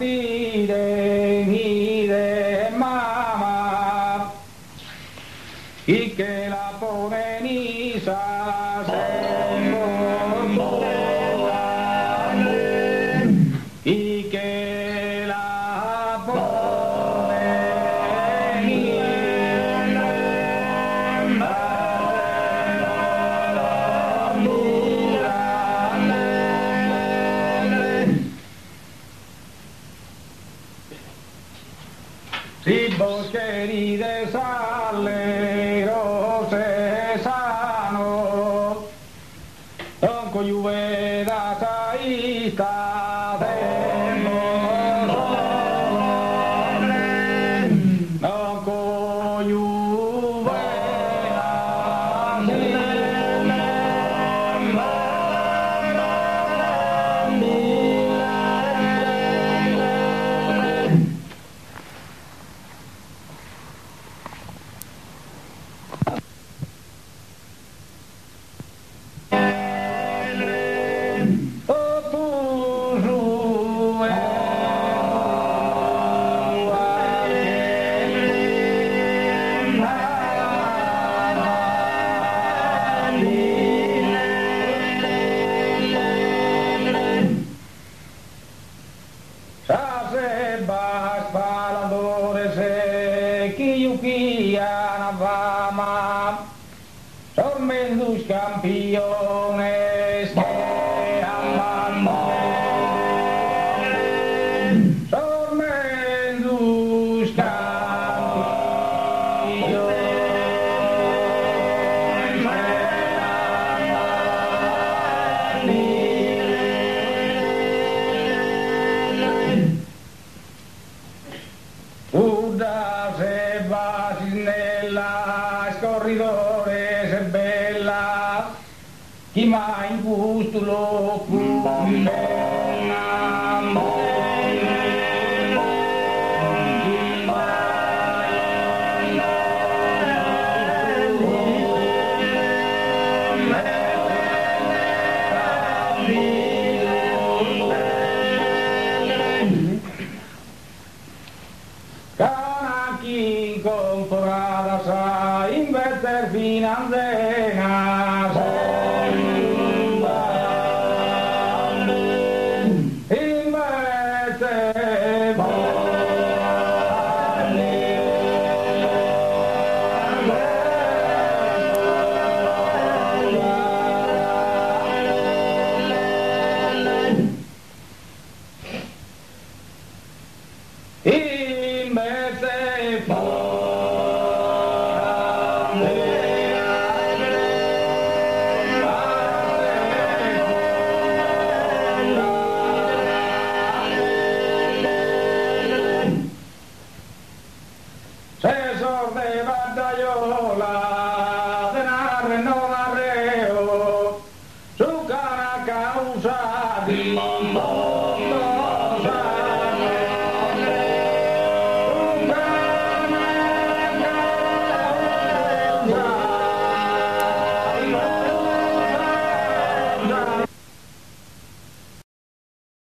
tiren y de mama y que la ponen y se y que la ponen y si vos querides aleros sano, non coyuvedas ahí está de non coyuvedas Sabas paladores Kiyukiana Vama son menus campeones que aman son menus Uda se va nella corridores è bella chi mai in gusto lo Aquí compradas a invertir financeras Sesor de Battaiola, de narre non arreo, su cara causa di mondo.